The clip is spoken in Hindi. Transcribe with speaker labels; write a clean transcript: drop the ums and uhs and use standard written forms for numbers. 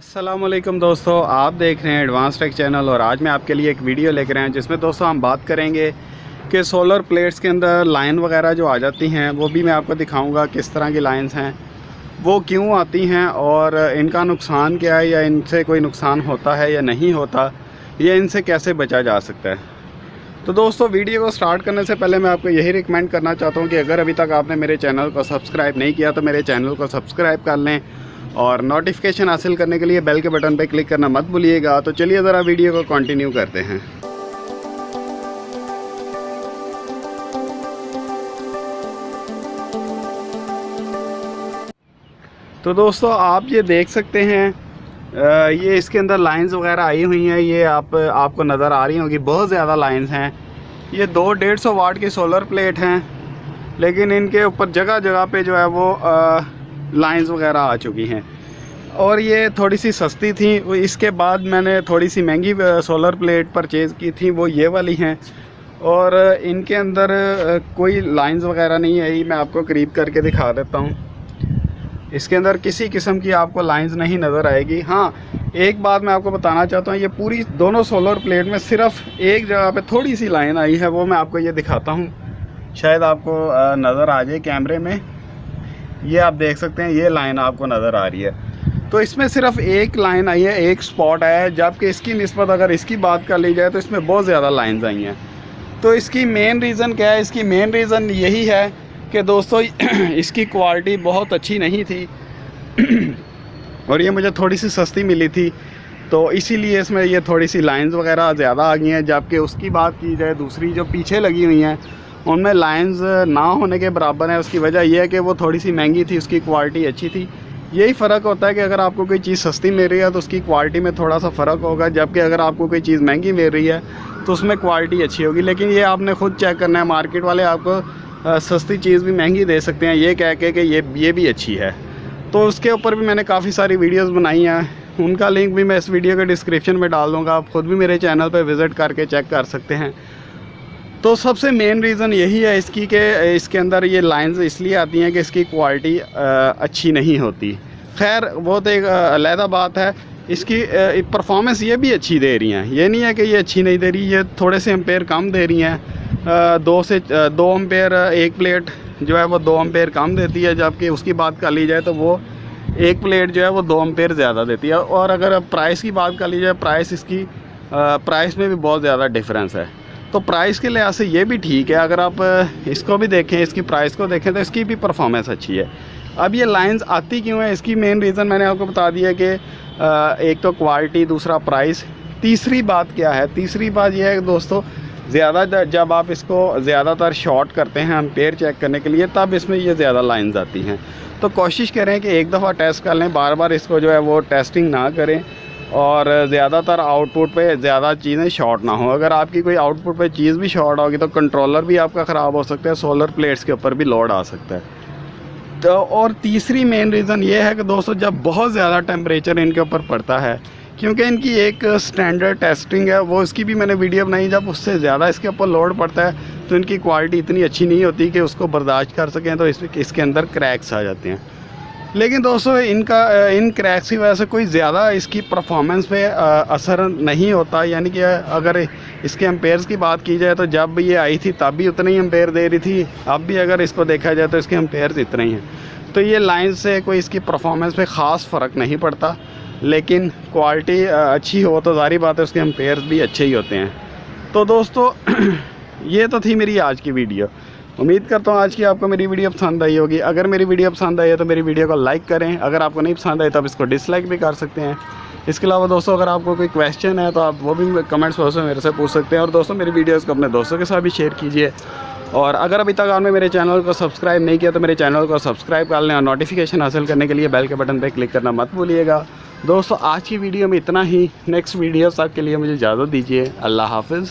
Speaker 1: अस्सलामुअलैकुम दोस्तों, आप देख रहे हैं एडवांस टेक चैनल। और आज मैं आपके लिए एक वीडियो लेकर आया हूं जिसमें दोस्तों हम बात करेंगे कि सोलर प्लेट्स के अंदर लाइन वगैरह जो आ जाती हैं वो भी मैं आपको दिखाऊंगा किस तरह की लाइंस हैं, वो क्यों आती हैं और इनका नुकसान क्या है, या इनसे कोई नुकसान होता है या नहीं होता, या इनसे कैसे बचा जा सकता है। तो दोस्तों वीडियो को स्टार्ट करने से पहले मैं आपको यही रिकमेंड करना चाहता हूँ कि अगर अभी तक आपने मेरे चैनल को सब्सक्राइब नहीं किया तो मेरे चैनल को सब्सक्राइब कर लें और नोटिफिकेशन हासिल करने के लिए बेल के बटन पर क्लिक करना मत भूलिएगा। तो चलिए ज़रा वीडियो को कंटिन्यू करते हैं। तो दोस्तों आप ये देख सकते हैं, ये इसके अंदर लाइंस वगैरह आई हुई हैं, ये आपको नज़र आ रही होंगी, बहुत ज़्यादा लाइंस हैं। ये 200-150 वाट की सोलर प्लेट हैं, लेकिन इनके ऊपर जगह जगह पे जो है वो लाइंस वगैरह आ चुकी हैं और ये थोड़ी सी सस्ती थी। इसके बाद मैंने थोड़ी सी महंगी सोलर प्लेट परचेज़ की थी, वो ये वाली हैं, और इनके अंदर कोई लाइंस वगैरह नहीं है। मैं आपको करीब करके दिखा देता हूँ। इसके अंदर किसी किस्म की आपको लाइंस नहीं नज़र आएगी। हाँ, एक बात मैं आपको बताना चाहता हूँ, ये पूरी दोनों सोलर प्लेट में सिर्फ एक जगह पे थोड़ी सी लाइन आई है, वो मैं आपको ये दिखाता हूँ, शायद आपको नज़र आ जाए कैमरे में। ये आप देख सकते हैं, ये लाइन आपको नज़र आ रही है। तो इसमें सिर्फ एक लाइन आई है, एक स्पॉट आया है, जबकि इसकी निस्बत अगर इसकी बात कर ली जाए तो इसमें बहुत ज़्यादा लाइंस आई हैं। तो इसकी मेन रीज़न क्या है? इसकी मेन रीज़न यही है कि दोस्तों इसकी क्वालिटी बहुत अच्छी नहीं थी और ये मुझे थोड़ी सी सस्ती मिली थी, तो इसीलिए इसमें ये थोड़ी सी लाइंस वगैरह ज़्यादा आ गई हैं। जबकि उसकी बात की जाए, दूसरी जो पीछे लगी हुई हैं उनमें लाइंस ना होने के बराबर है। उसकी वजह यह है कि वो थोड़ी सी महंगी थी, उसकी क्वालिटी अच्छी थी। यही फ़र्क होता है कि अगर आपको कोई चीज़ सस्ती मिल रही है तो उसकी क्वालिटी में थोड़ा सा फ़र्क होगा, जबकि अगर आपको कोई चीज़ महंगी मिल रही है तो उसमें क्वालिटी अच्छी होगी। लेकिन ये आपने ख़ुद चेक करना है, मार्केट वाले आपको सस्ती चीज़ भी महंगी दे सकते हैं ये कह के कि ये भी अच्छी है। तो उसके ऊपर भी मैंने काफ़ी सारी वीडियोस बनाई हैं, उनका लिंक भी मैं इस वीडियो के डिस्क्रिप्शन में डाल दूँगा। आप ख़ुद भी मेरे चैनल पर विज़िट करके चेक कर सकते हैं। तो सबसे मेन रीज़न यही है इसकी कि इसके अंदर ये लाइंस इसलिए आती हैं कि इसकी क्वालिटी अच्छी नहीं होती। खैर वो तो एक अलग बात है। इसकी परफॉर्मेंस ये भी अच्छी दे रही हैं, ये नहीं है कि ये अच्छी नहीं दे रही, ये थोड़े से एम्पेयर कम दे रही हैं। 2 एम्पेयर एक प्लेट जो है वो 2 एम्पेयर कम देती है, जबकि उसकी बात कर ली जाए तो वो एक प्लेट जो है वो 2 एम्पेयर ज़्यादा देती है। और अगर प्राइस की बात कर ली जाए, प्राइस इसकी प्राइस में भी बहुत ज़्यादा डिफरेंस है। तो प्राइस के लिहाज से ये भी ठीक है। अगर आप इसको भी देखें, इसकी प्राइस को देखें, तो इसकी भी परफॉर्मेंस अच्छी है। अब ये लाइंस आती क्यों है, इसकी मेन रीज़न मैंने आपको बता दिया कि एक तो क्वालिटी, दूसरा प्राइस। तीसरी बात क्या है? तीसरी बात यह है कि दोस्तों जब आप इसको ज़्यादातर शॉर्ट करते हैं एम्पेयर चेक करने के लिए, तब इसमें ये ज़्यादा लाइंस आती हैं। तो कोशिश करें कि एक दफ़ा टेस्ट कर लें, बार बार इसको जो है वो टेस्टिंग ना करें और ज़्यादातर आउटपुट पे ज़्यादा चीज़ें शॉर्ट ना हो। अगर आपकी कोई आउटपुट पे चीज़ भी शॉर्ट होगी तो कंट्रोलर भी आपका ख़राब हो सकता है, सोलर प्लेट्स के ऊपर भी लोड आ सकता है। तो और तीसरी मेन रीज़न ये है कि दोस्तों जब बहुत ज़्यादा टेम्परेचर इनके ऊपर पड़ता है, क्योंकि इनकी एक स्टैंडर्ड टेस्टिंग है, वो इसकी भी मैंने वीडियो बनाई, जब उससे ज़्यादा इसके ऊपर लोड पड़ता है तो इनकी क्वालिटी इतनी अच्छी नहीं होती कि उसको बर्दाश्त कर सकें, तो इसके अंदर क्रैक्स आ जाते हैं। लेकिन दोस्तों इन क्रैक्स की वजह से कोई ज़्यादा इसकी परफॉर्मेंस पे असर नहीं होता। यानी कि अगर इसके एम्पेयर्स की बात की जाए तो जब ये आई थी तब भी उतने ही एम्पेयर दे रही थी, अब भी अगर इसको देखा जाए तो इसके एम्पेयर्स इतने ही हैं। तो ये लाइन से कोई इसकी परफॉर्मेंस पे ख़ास फ़र्क नहीं पड़ता, लेकिन क्वालिटी अच्छी हो तो ज़ाहिर बात है उसके एम्पेयर्स भी अच्छे ही होते हैं। तो दोस्तों ये तो थी मेरी आज की वीडियो। उम्मीद करता हूँ आज की आपको मेरी वीडियो पसंद आई होगी। अगर मेरी वीडियो पसंद आई है तो मेरी वीडियो को लाइक करें। अगर आपको नहीं पसंद आई तो आप इसको डिसलाइक भी कर सकते हैं। इसके अलावा दोस्तों अगर आपको कोई क्वेश्चन है तो आप वो भी कमेंट्स बॉक्स में मेरे से पूछ सकते हैं। और दोस्तों मेरी वीडियोज़ को अपने दोस्तों के साथ भी शेयर कीजिए। और अगर अभी तक आपने मेरे चैनल को सब्सक्राइब नहीं किया तो मेरे चैनल को सब्सक्राइब कर लें और नोटिफिकेशन हासिल करने के लिए बेल के बटन पर क्लिक करना मत भूलिएगा। दोस्तों आज की वीडियो में इतना ही। नेक्स्ट वीडियो तक के लिए मुझे इजाज़त दीजिए। अल्लाह हाफ़िज़।